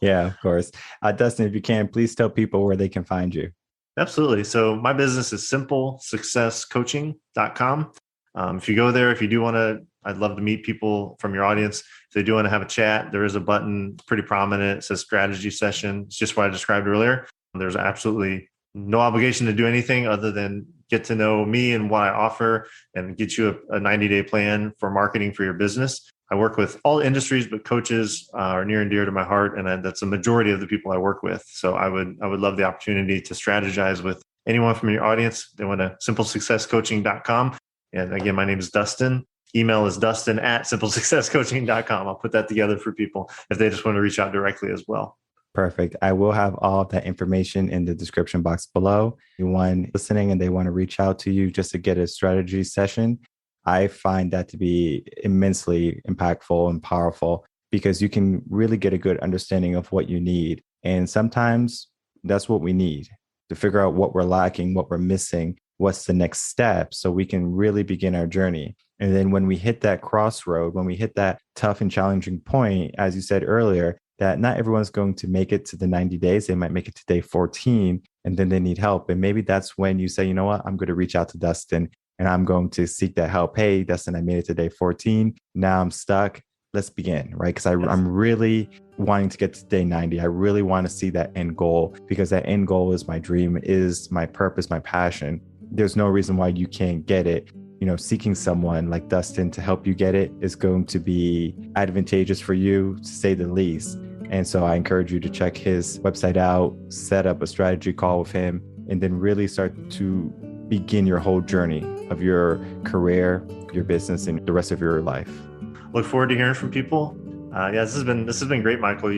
Yeah, of course. Dustin, if you can, please tell people where they can find you. Absolutely. So my business is simplesuccesscoaching.com. If you go there, if you do want to, I'd love to meet people from your audience. If they do want to have a chat, there is a button pretty prominent. It says strategy session. It's just what I described earlier. There's absolutely no obligation to do anything other than get to know me and what I offer and get you a 90-day plan for marketing for your business. I work with all industries, but coaches are near and dear to my heart. And that's a majority of the people I work with. So I would love the opportunity to strategize with anyone from your audience. They want to simplesuccesscoaching.com. And again, my name is Dustin. Email is dustin@simplesuccesscoaching.com. I'll put that together for people if they just want to reach out directly as well. Perfect. I will have all of that information in the description box below. Anyone listening and they want to reach out to you just to get a strategy session, I find that to be immensely impactful and powerful because you can really get a good understanding of what you need. And sometimes that's what we need to figure out what we're lacking, what we're missing, what's the next step so we can really begin our journey. And then when we hit that crossroad, when we hit that tough and challenging point, as you said earlier, that not everyone's going to make it to the 90 days. They might make it to day 14 and then they need help. And maybe that's when you say, you know what, I'm going to reach out to Dustin and I'm going to seek that help. Hey, Dustin, I made it to day 14. Now I'm stuck. Let's begin, right? Because I'm really wanting to get to day 90. I really want to see that end goal because that end goal is my dream, is my purpose, my passion. There's no reason why you can't get it. You know, seeking someone like Dustin to help you get it is going to be advantageous for you, to say the least. And so I encourage you to check his website out, set up a strategy call with him, and then really start to begin your whole journey of your career, your business, and the rest of your life. Look forward to hearing from people. This has been great, Michael.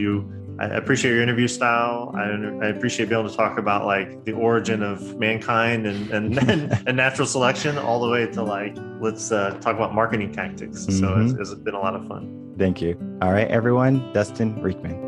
I appreciate your interview style. I appreciate being able to talk about like the origin of mankind and natural selection, all the way to like let's talk about marketing tactics. So it's been a lot of fun. Thank you. All right, everyone. Dustin Riechmann.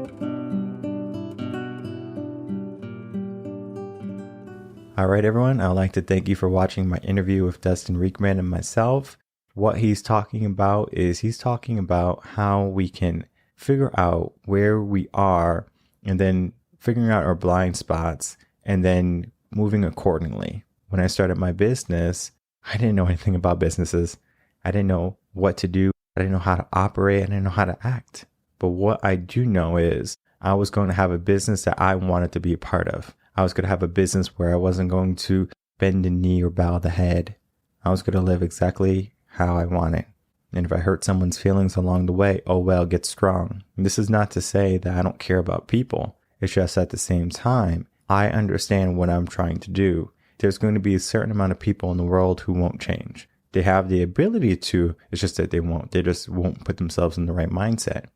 All right, everyone. I'd like to thank you for watching my interview with Dustin Riechmann and myself. What he's talking about is he's talking about how we can figure out where we are and then figuring out our blind spots and then moving accordingly. When I started my business, I didn't know anything about businesses. I didn't know what to do. I didn't know how to operate. I didn't know how to act. But what I do know is I was going to have a business that I wanted to be a part of. I was going to have a business where I wasn't going to bend the knee or bow the head. I was going to live exactly how I want it. And if I hurt someone's feelings along the way, oh well, get strong. And this is not to say that I don't care about people. It's just at the same time, I understand what I'm trying to do. There's going to be a certain amount of people in the world who won't change. They have the ability to, it's just that they won't. They just won't put themselves in the right mindset.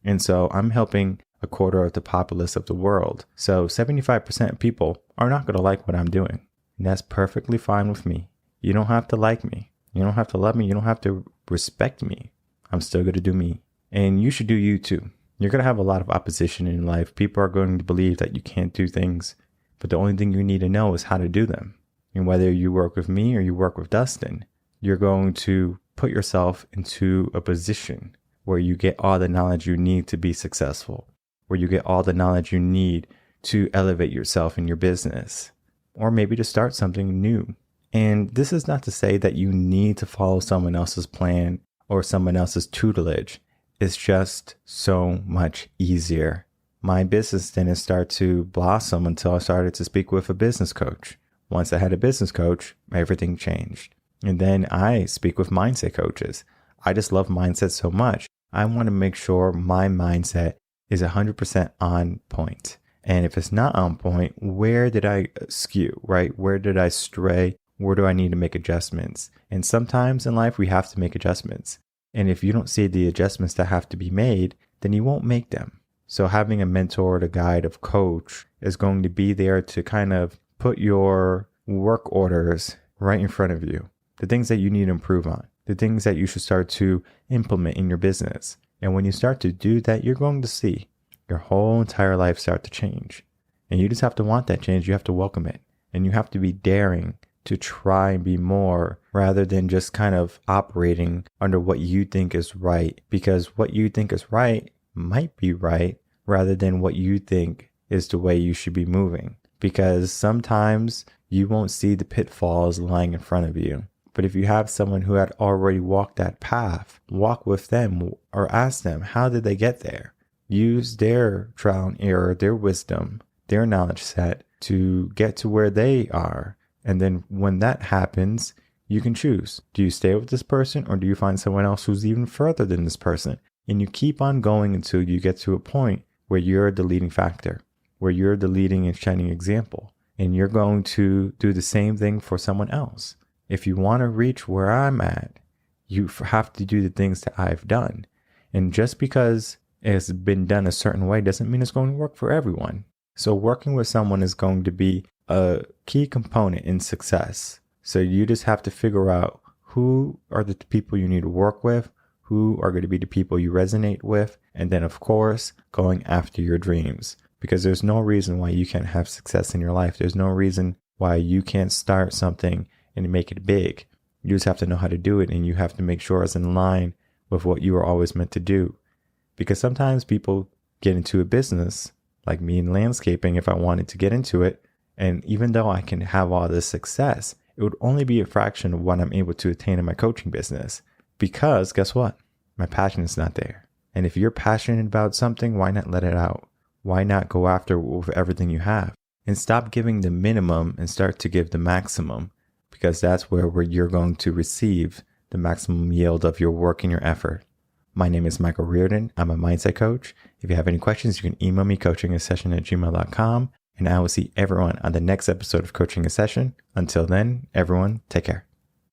And so I'm helping a quarter of the populace of the world. So 75% of people are not going to like what I'm doing. And that's perfectly fine with me. You don't have to like me. You don't have to love me. You don't have to respect me. I'm still going to do me. And you should do you too. You're going to have a lot of opposition in life. People are going to believe that you can't do things. But the only thing you need to know is how to do them. And whether you work with me or you work with Dustin, you're going to put yourself into a position where you get all the knowledge you need to be successful, where you get all the knowledge you need to elevate yourself in your business, or maybe to start something new. And this is not to say that you need to follow someone else's plan or someone else's tutelage. It's just so much easier. My business didn't start to blossom until I started to speak with a business coach. Once I had a business coach, everything changed. And then I speak with mindset coaches. I just love mindset so much. I want to make sure my mindset is 100% on point. And if it's not on point, where did I skew, right? Where did I stray? Where do I need to make adjustments? And sometimes in life, we have to make adjustments. And if you don't see the adjustments that have to be made, then you won't make them. So having a mentor, a guide, a coach is going to be there to kind of put your work orders right in front of you. The things that you need to improve on, the things that you should start to implement in your business. And when you start to do that, you're going to see your whole entire life start to change. And you just have to want that change. You have to welcome it. And you have to be daring to try and be more rather than just kind of operating under what you think is right. Because what you think is right might be right rather than what you think is the way you should be moving. Because sometimes you won't see the pitfalls lying in front of you. But if you have someone who had already walked that path, walk with them or ask them, how did they get there? Use their trial and error, their wisdom, their knowledge set to get to where they are. And then when that happens, you can choose. Do you stay with this person or do you find someone else who's even further than this person? And you keep on going until you get to a point where you're the leading factor, where you're the leading and shining example. And you're going to do the same thing for someone else. If you want to reach where I'm at, you have to do the things that I've done. And just because it's been done a certain way doesn't mean it's going to work for everyone. So working with someone is going to be a key component in success. So you just have to figure out who are the people you need to work with, who are going to be the people you resonate with, and then of course, going after your dreams. Because there's no reason why you can't have success in your life. There's no reason why you can't start something and make it big. You just have to know how to do it, and you have to make sure it's in line with what you were always meant to do. Because sometimes people get into a business, like me in landscaping, if I wanted to get into it, and even though I can have all this success, it would only be a fraction of what I'm able to attain in my coaching business. Because guess what? My passion is not there. And if you're passionate about something, why not let it out? Why not go after it with everything you have? And stop giving the minimum and start to give the maximum, because that's where you're going to receive the maximum yield of your work and your effort. My name is Michael Rearden. I'm a mindset coach. If you have any questions, you can email me coachingasession@gmail.com, and I will see everyone on the next episode of Coaching a Session. Until then, everyone, take care.